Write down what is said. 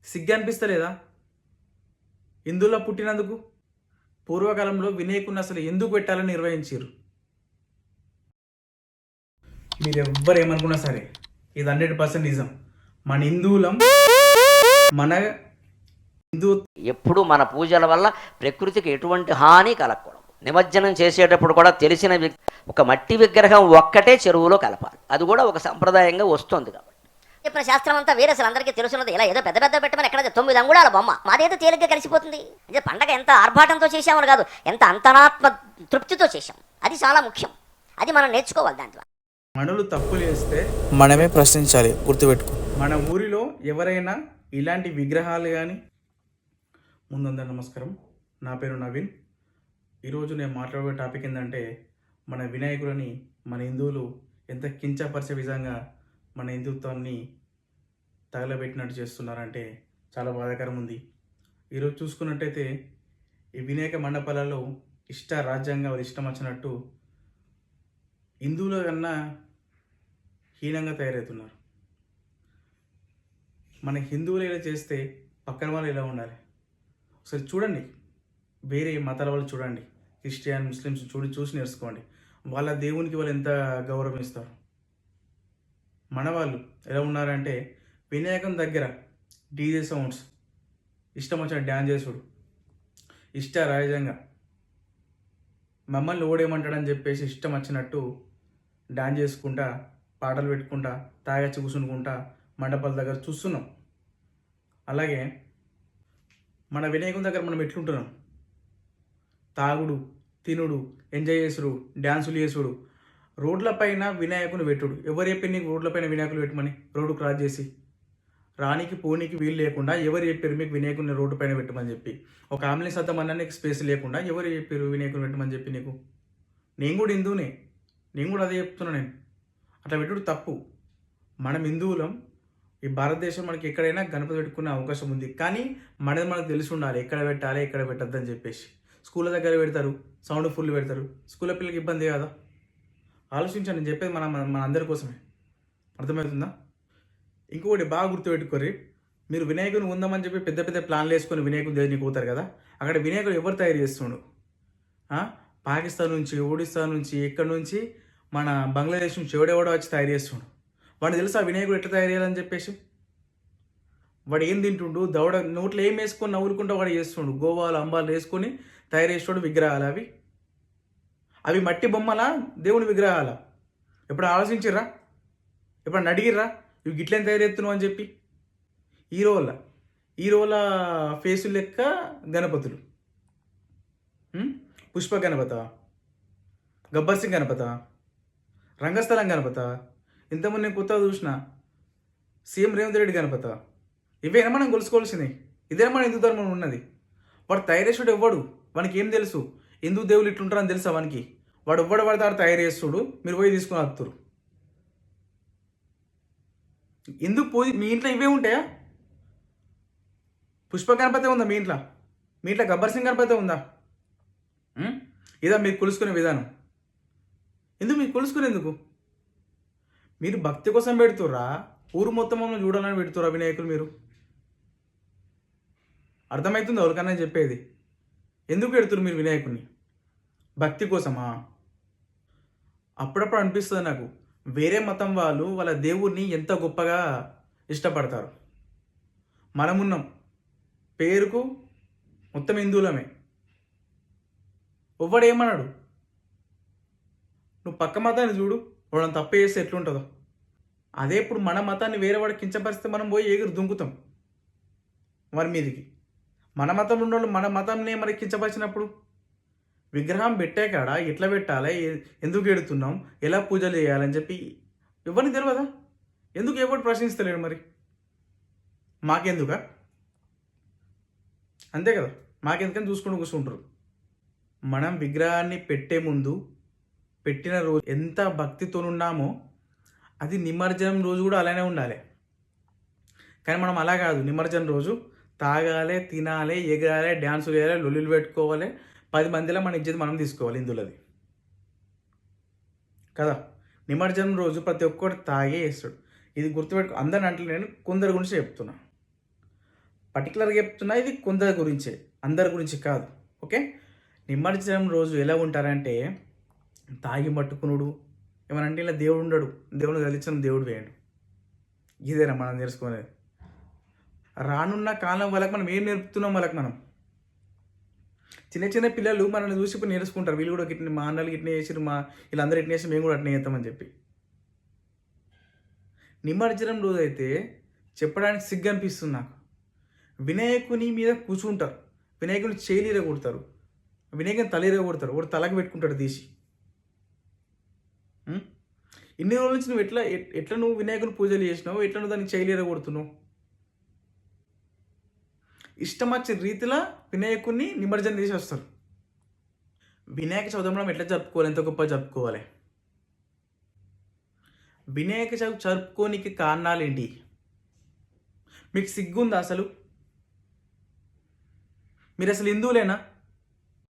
సిగ్గు అనిపిస్తలేదా హిందువులో పుట్టినందుకు? పూర్వకాలంలో వినాయకుడిని అసలు ఎందుకు పెట్టాలని నిర్వహించారు? మీరు ఎవ్వరు ఏమనుకున్నా సరే ఇది 100% నిజం. మన హిందువులం, మన హిందూ ఎప్పుడు మన పూజల వల్ల ప్రకృతికి ఎటువంటి హాని కలగకూడదు. నిమజ్జనం చేసేటప్పుడు కూడా తెలిసిన ఒక మట్టి విగ్రహం ఒక్కటే చెరువులో కలపాలి. అది కూడా ఒక సంప్రదాయంగా వస్తుంది. కాబట్టి చెప్పిన శాస్త్రం అంతా వేరే అసలు అందరికీ తెలుసున్నది. ఇలా ఏదో పెద్ద పెద్ద పెట్టమని ఎక్కడ 9 అంగుళాల బొమ్మ మాదేదో తేలిగ్గా కలిసిపోతుంది. అంటే పండగ ఎంత ఆర్భాటంతో చేసామని కాదు, ఎంత అంతరాత్మ తృప్తితో చేశాం. అది చాలా ముఖ్యం. అది మనం నేర్చుకోవాలి. దాంట్లో మనలు తప్పులు చేస్తే మనమే ప్రశ్నించాలి, గుర్తుపెట్టుకో. మన ఊరిలో ఎవరైనా ఇలాంటి విగ్రహాలు కానీ ముందందరూ నమస్కారం. నా పేరు నవీన్. ఈరోజు నేను మాట్లాడే టాపిక్ ఏంటంటే మన వినాయకులని మన హిందువులు ఎంత కించపరిచే విధంగా మన హిందుత్వాన్ని తగలబెట్టినట్టు చేస్తున్నారంటే చాలా బాధాకరం ఉంది. ఈరోజు చూసుకున్నట్టయితే ఈ వినాయక మండపాలలో రాజ్యాంగం అది ఇష్టం వచ్చినట్టు హిందువుల కన్నా హీనంగా తయారవుతున్నారు. మన హిందువులు ఇలా చేస్తే పక్కన వాళ్ళు ఎలా ఉండాలి? ఒకసారి చూడండి, వేరే మతాల వాళ్ళు చూడండి, క్రిస్టియన్ ముస్లిమ్స్ చూసి నేర్చుకోండి. వాళ్ళ దేవునికి వాళ్ళు ఎంత గౌరవం ఇస్తారు. మన వాళ్ళు ఎలా ఉన్నారంటే వినాయకం దగ్గర డీజే సౌండ్స్, ఇష్టం వచ్చిన డ్యాన్స్ చేసుడు, రాజ్యంగా మమ్మల్ని ఓడేమంటాడని చెప్పేసి ఇష్టం వచ్చినట్టు డాన్స్ చేసుకుంటా, పాటలు పెట్టుకుంటా, తాగచ్చి కూర్చునుకుంటా మండపాల దగ్గర చూస్తున్నాం. అలాగే మన వినాయకుని దగ్గర మనం ఎట్లుంటున్నాం? తాగుడు, తినుడు, ఎంజాయ్ చేసుడు, డ్యాన్సులు చేసుడు, రోడ్లపైన వినాయకుని పెట్టుడు. ఎవరు చెప్పారు నీకు రోడ్లపైన వినాయకులు పెట్టమని? రోడ్డు క్రాస్ చేసి రానికి పోనీకి వీలు లేకుండా ఎవరు చెప్పారు మీకు వినాయకుని రోడ్డు పైన పెట్టమని చెప్పి? ఒక అంబులెన్స్ అద్దమన్నా నీకు స్పేస్ లేకుండా ఎవరు చెప్పారు వినాయకుని పెట్టమని చెప్పి నీకు? నేను కూడా హిందువునే, నేను కూడా అదే చెప్తున్నా. నేను అట్లా పెట్టుడు తప్పు. మనం హిందువులం. ఈ భారతదేశం మనకి ఎక్కడైనా గణపతి పెట్టుకునే అవకాశం ఉంది, కానీ మనది మనకు తెలిసి ఉండాలి ఎక్కడ పెట్టాలి ఎక్కడ పెట్టద్దని చెప్పేసి. స్కూళ్ళ దగ్గర పెడతారు, సౌండ్ ఫుల్ పెడతారు, స్కూళ్ళ పిల్లలకి ఇబ్బంది కదా. ఆలోచించండి, నేను చెప్పేది మన అందరి కోసమే. అర్థమవుతుందా? ఇంకొకటి బాగా గుర్తుపెట్టుకోరి, మీరు వినాయకుని ఉందామని చెప్పి పెద్ద పెద్ద ప్లాన్లు వేసుకొని వినాయకుని దేవునికి పోతారు కదా, అక్కడ వినాయకుడు ఎవరు తయారు చేస్తుండు? పాకిస్తాన్ నుంచి, ఒడిస్తా నుంచి, ఎక్కడి నుంచి, మన బంగ్లాదేశ్ నుంచి ఎవడెవడో వచ్చి తయారు చేస్తుండు. వాడిని తెలుసా వినాయకుడు ఎట్లా తయారు చేయాలని చెప్పేసి? వాడు ఏం తింటుండు, దవడ నోట్లో ఏం వేసుకొని నవ్వులుకుంటూ వాడు చేస్తుండు. గోవాలు అంబాలు వేసుకొని తయారు చేసేవాడు విగ్రహాలు. అవి మట్టి బొమ్మలా, దేవుని విగ్రహాలా? ఎప్పుడు ఆలోచించిర్రా? ఎప్పుడు అడిగిర్రా ఇవి గిట్లని తయారు చేస్తున్నావు అని చెప్పి? హీరోల ఫేసులు లెక్క గణపతులు. పుష్ప గణపత, గబ్బర్ సింగ్ గణపత, రంగస్థలం గణపత, ఇంతకుముందు నేను కొత్తగా చూసిన సీఎం రేవంత్ రెడ్డి గణపత. ఇవేనా మనం కొలుసుకోవాల్సినవి? ఇదేనా మన హిందూ ధర్మం ఉన్నది? వాడు తయారు చేసాడు ఎవ్వడు? వానికి ఏం తెలుసు హిందూ దేవులు ఇట్లుంటారని తెలుసా వానికి? వాడు ఎవ్వడు పడతాడు తయారు చేస్తుడు, మీరు పోయి తీసుకుని వస్తురు. ఎందుకు పోయి? మీ ఇంట్లో ఇవే ఉంటాయా? పుష్ప గణపతి ఉందా మీ ఇంట్లో? మీ ఇంట్లో గబ్బర్ సింగ్ గణపతి ఉందా? ఇదా మీరు కొలుసుకునే విధానం? ఎందుకు మీరు కొలుసుకునేందుకు? మీరు భక్తి కోసం పెడుతుర్రా? ఊరు మొత్తం మమ్మల్ని చూడాలని పెడుతుర్రా వినాయకులు మీరు? అర్థమవుతుంది ఎవరికన్నా చెప్పేది? ఎందుకు పెడుతున్నారు మీరు వినాయకుడిని? భక్తి కోసమా? అప్పుడప్పుడు అనిపిస్తుంది నాకు, వేరే మతం వాళ్ళు వాళ్ళ దేవుడిని ఎంత గొప్పగా ఇష్టపడతారు. మనమున్నాం పేరుకు మొత్తం హిందువులమే. ఎవ్వడేమన్నాడు? నువ్వు పక్క మతాన్ని చూడు, వాడని తప్పు చేస్తే ఎట్లుంటుందో. అదే ఇప్పుడు మన మతాన్ని వేరే వాడికి కించపరిస్తే మనం పోయి ఎగురు దుంకుతాం వారి మీదికి. మన మతంలో ఉన్న వాళ్ళు మన మతంనే మనకి కించపరిచినప్పుడు విగ్రహం పెట్టే కాడ ఎట్లా పెట్టాలి, ఎందుకు ఎడుతున్నాం, ఎలా పూజలు చేయాలని చెప్పి ఎవరిని తెలియదా? ఎందుకు ఎవరు ప్రశ్నిస్తలేడు? మరి మాకెందుక? అంతే కదా, మాకెందుకని చూసుకుంటూ కూర్చుంటారు. మనం విగ్రహాన్ని పెట్టే ముందు పెట్టిన రోజు ఎంత భక్తితో ఉన్నామో అది నిమజ్జనం రోజు కూడా అలానే ఉండాలి. కానీ మనం అలా కాదు. నిమజ్జనం రోజు తాగాలి, తినాలి, ఎగరాలి, డ్యాన్సులు వేయాలి, లొల్లులు పెట్టుకోవాలి, 10 మందిలో మన ఇజ్జత్ మనం తీసుకోవాలి హిందువులది కదా. నిమజ్జనం రోజు ప్రతి ఒక్కటి తాగే వేస్తాడు. ఇది గుర్తుపెట్టుకో. అందరిని అంటే నేను కొందరి గురించి చెప్తున్నా. పర్టికులర్గా చెప్తున్నా, ఇది కొందరి గురించే, అందరి గురించి కాదు. ఓకే, నిమజ్జనం రోజు ఎలా ఉంటారంటే తాగి పట్టుకునుడు, ఏమనంటే ఇలా దేవుడు ఉండడు, దేవుడు కలిసిన దేవుడు వేయడు. ఇదేనా మనం నేర్చుకునేది? రానున్న కాలం వాళ్ళకి మనం ఏం నేర్పుతున్నాం? వాళ్ళకి మనం చిన్న చిన్న పిల్లలు మనల్ని చూసి ఇప్పుడు నేర్చుకుంటారు, వీళ్ళు కూడా గిట్ని, మా అన్నలు గిట్నే చేసిరు, మా వీళ్ళందరూ ఇట్నే చేసి మేము కూడా అట్నే చేస్తామని చెప్పి. నిమజ్జనం రోజు అయితే చెప్పడానికి సిగ్గు అనిపిస్తుంది నాకు. వినాయకుని మీద కూర్చుంటారు, వినాయకుని చేలీర కొడతారు, వినాయకుని తలీర కొడతారు, ఒకటి తలకి పెట్టుకుంటాడు తీసి. ఇన్ని రోజుల నుంచి నువ్వు ఎట్లా నువ్వు వినాయకుని పూజలు చేసినావు, ఎట్లా నువ్వు దానికి చేయలేర కొడుతున్నావు? ఇష్టం వచ్చిన రీతిలో వినాయకుడిని నిమజ్జనం చేసి వస్తారు. వినాయక చవితి మనం ఎట్లా జరుపుకోవాలి, ఎంత గొప్ప జరుపుకోవాలి? వినాయక చవితి జరుపుకోనికి కారణాలు ఏంటి? మీకు సిగ్గుందా అసలు? మీరు అసలు హిందువులేనా?